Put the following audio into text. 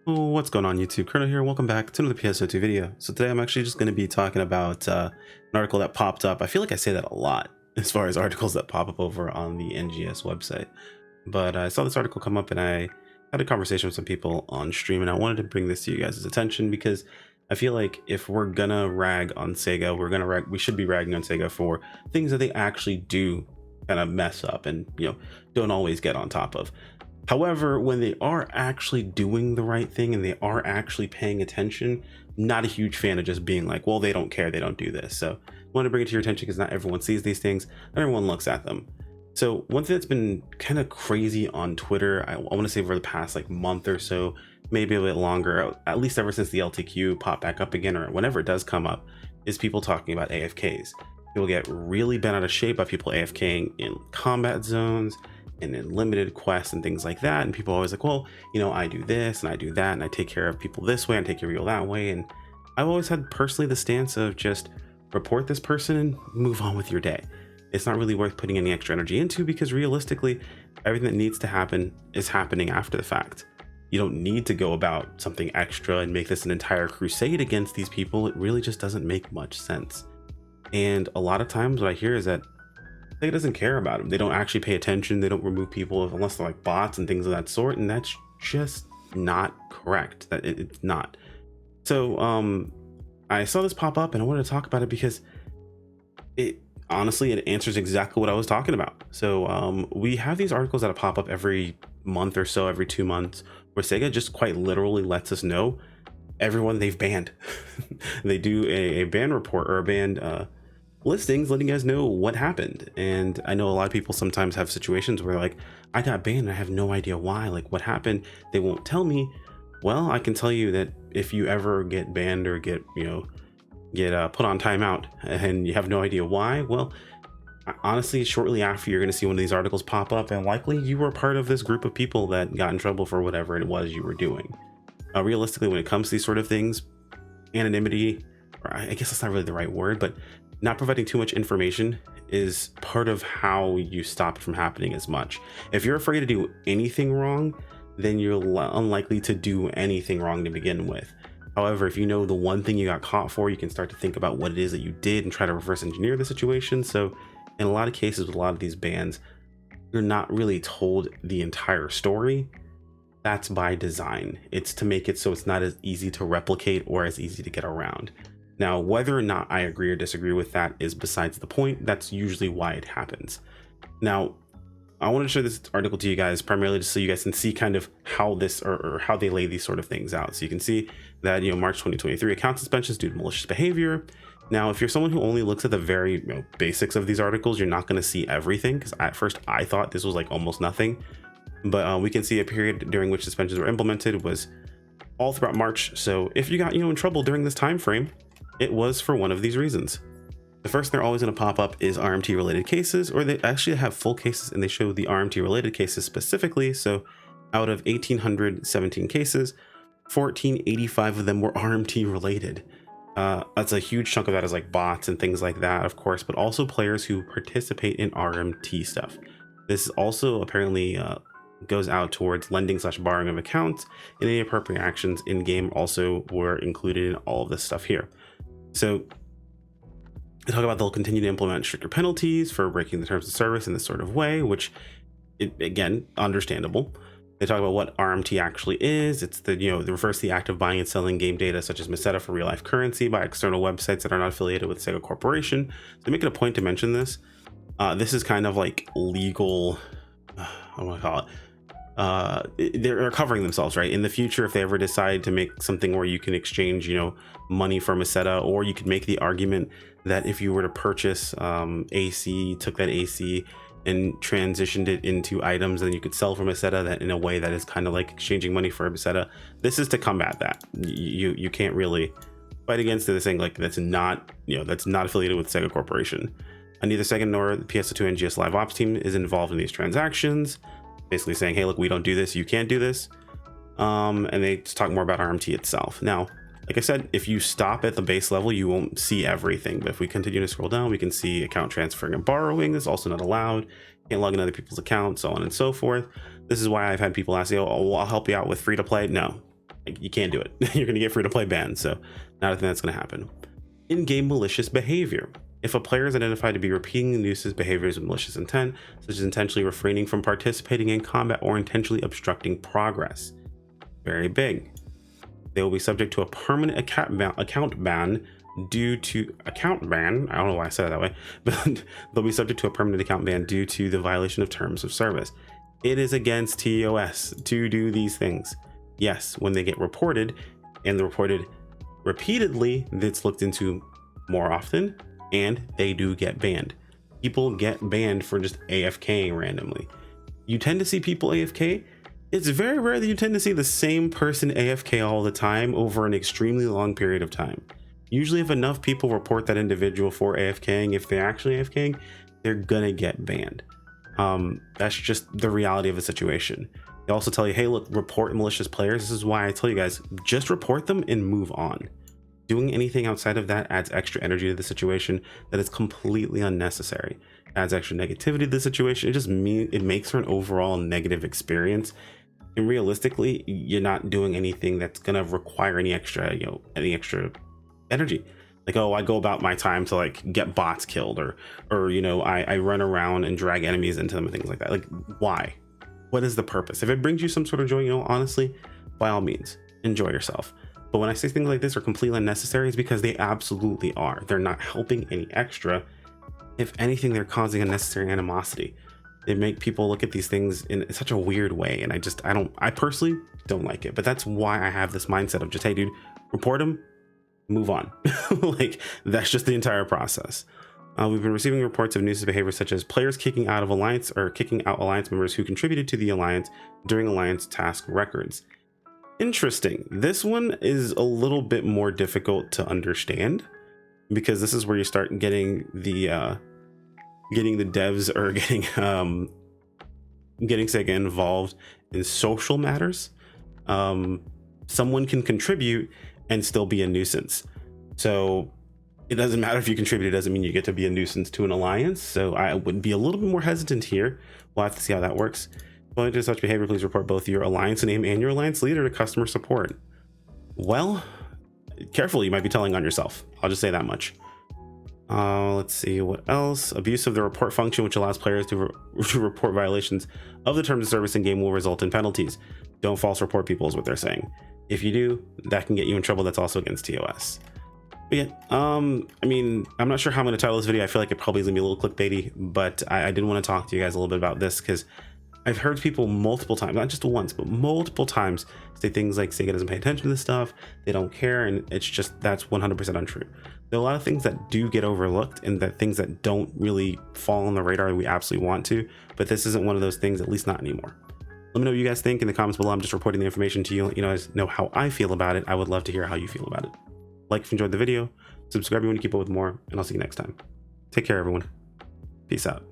Oh, what's going on YouTube? Colonel here. Welcome back to another PSO2 video. So today I'm actually just going to be talking about an article that popped up. I feel like I say that a lot as far as articles that pop up over on the NGS website. But I saw this article come up and I had a conversation with some people on stream, and I wanted to bring this to you guys' attention because I feel like if we're gonna rag on Sega, we should be ragging on Sega for things that they actually do kind of mess up and don't always get on top of. However, when they are actually doing the right thing and they are actually paying attention, not a huge fan of just being like, well, they don't care, they don't do this. So I want to bring it to your attention because not everyone sees these things, not everyone looks at them. So one thing that's been kind of crazy on Twitter, I want to say over the past like month or so, maybe a bit longer, at least ever since the LTQ popped back up again, or whenever it does come up, is people talking about AFKs. People get really bent out of shape by people AFKing in combat zones and in limited quests and things like that. And people are always like, well, I do this and I do that and I take care of people this way and take care of people that way. And I've always had personally the stance of just report this person and move on with your day. It's not really worth putting any extra energy into because realistically, everything that needs to happen is happening after the fact. You don't need to go about something extra and make this an entire crusade against these people. It really just doesn't make much sense. And a lot of times what I hear is that Sega doesn't care about them. They don't actually pay attention. They don't remove people unless they're like bots and things of that sort. And that's just not correct. It's not. So I saw this pop up and I wanted to talk about it because it answers exactly what I was talking about. So we have these articles that pop up every month or so, every 2 months, where Sega just quite literally lets us know everyone they've banned. They do a ban report or a banned listings letting you guys know what happened. And I know a lot of people sometimes have situations where like, I got banned and I have no idea why, like what happened. They won't tell me. Well, I can tell you that if you ever get banned or get put on timeout and you have no idea why, well, honestly, shortly after you're going to see one of these articles pop up, and likely you were part of this group of people that got in trouble for whatever it was you were doing. Realistically, when it comes to these sort of things, anonymity, or I guess that's not really the right word, but not providing too much information is part of how you stop it from happening as much. If you're afraid to do anything wrong, then you're unlikely to do anything wrong to begin with. However, if you know the one thing you got caught for, you can start to think about what it is that you did and try to reverse engineer the situation. So in a lot of cases with a lot of these bans, you're not really told the entire story. That's by design. It's to make it so it's not as easy to replicate or as easy to get around. Now, whether or not I agree or disagree with that is besides the point. That's usually why it happens. Now, I want to show this article to you guys primarily just so you guys can see kind of how this or how they lay these sort of things out. So you can see that, March 2023, account suspensions due to malicious behavior. Now, if you're someone who only looks at the very basics of these articles, you're not going to see everything, because at first I thought this was like almost nothing. But we can see a period during which suspensions were implemented was all throughout March. So if you got in trouble during this time frame, it was for one of these reasons. The first they're always going to pop up is RMT related cases, or they actually have full cases and they show the RMT related cases specifically. So out of 1,817 cases, 1,485 of them were RMT related. That's a huge chunk of that is like bots and things like that, of course, but also players who participate in RMT stuff. This also apparently goes out towards lending/borrowing of accounts, and any appropriate actions in game also were included in all of this stuff here. So they talk about they'll continue to implement stricter penalties for breaking the terms of service in this sort of way, which, again, understandable. They talk about what RMT actually is. It's the, the refers to the act of buying and selling game data such as Meseta for real life currency by external websites that are not affiliated with Sega Corporation. So they make it a point to mention this. This is kind of like legal, I want to call it. They're covering themselves, right? In the future, if they ever decide to make something where you can exchange, money for Meseta, or you could make the argument that if you were to purchase AC, took that AC and transitioned it into items, then you could sell for Meseta that in a way that is kind of like exchanging money for Meseta. This is to combat that. You can't really fight against it, saying like that's not affiliated with Sega Corporation. Neither Sega nor the PSO2 NGS live ops team is involved in these transactions. Basically saying, hey, look, we don't do this, you can't do this. And they just talk more about RMT itself. Now, like I said, if you stop at the base level, you won't see everything. But if we continue to scroll down, we can see account transferring and borrowing is also not allowed. Can't log in other people's accounts, so on and so forth. This is why I've had people ask, oh, I'll help you out with free to play. No, Like, you can't do it. You're going to get free to play bans. So not a thing that's going to happen. In-game malicious behavior. If a player is identified to be repeating the nuisance behaviors with malicious intent, such as intentionally refraining from participating in combat or intentionally obstructing progress. Very big. They will be subject to a permanent account ban due to I don't know why I said it that way, but they'll be subject to a permanent account ban due to the violation of terms of service. It is against TOS to do these things. Yes, when they get reported, and they're reported repeatedly, that's looked into more often, and they do get banned. People get banned for just AFKing randomly. You tend to see people AFK. It's very rare that you tend to see the same person AFK all the time over an extremely long period of time. Usually if enough people report that individual for AFKing, if they're actually AFKing, they're gonna get banned. That's just the reality of the situation. They also tell you, hey, look, report malicious players. This is why I tell you guys, just report them and move on. Doing anything outside of that adds extra energy to the situation that is completely unnecessary. Adds extra negativity to the situation. It makes for an overall negative experience. And realistically, you're not doing anything that's gonna require any extra energy. Like, oh, I go about my time to like get bots killed, or I run around and drag enemies into them and things like that. Like, why? What is the purpose? If it brings you some sort of joy, honestly, by all means, enjoy yourself. But when I say things like this are completely unnecessary, it's because they absolutely are. They're not helping any extra. If anything, they're causing unnecessary animosity. They make people look at these things in such a weird way, and I personally don't like it. But that's why I have this mindset of just, hey dude, report them, move on. Like, that's just the entire process. We've been receiving reports of nuisance behavior such as players kicking out alliance members who contributed to the alliance during alliance task records. Interesting. This one is a little bit more difficult to understand, because this is where you start getting the devs, or getting Sega involved in social matters. Someone can contribute and still be a nuisance. So it doesn't matter if you contribute, it doesn't mean you get to be a nuisance to an alliance. So I would be a little bit more hesitant here. We'll have to see how that works. Following to such behavior, please report both your alliance name and your alliance leader to customer support. Well, careful, you might be telling on yourself. I'll just say that much. Let's see what else. Abuse of the report function, which allows players to report violations of the terms of service in game, will result in penalties. Don't false report people is what they're saying. If you do, that can get you in trouble. That's also against TOS. But yeah, I mean, I'm not sure how I'm going to title this video. I feel like it probably is going to be a little clickbaity, but I did want to talk to you guys a little bit about this, because I've heard people multiple times, not just once, but multiple times, say things like Sega doesn't pay attention to this stuff, they don't care, and it's just, that's 100% untrue. There are a lot of things that do get overlooked, and that things that don't really fall on the radar we absolutely want to, but this isn't one of those things, at least not anymore. Let me know what you guys think in the comments below. I'm just reporting the information to you, let you guys know how I feel about it. I would love to hear how you feel about it. Like if you enjoyed the video, subscribe if you want to keep up with more, and I'll see you next time. Take care, everyone. Peace out.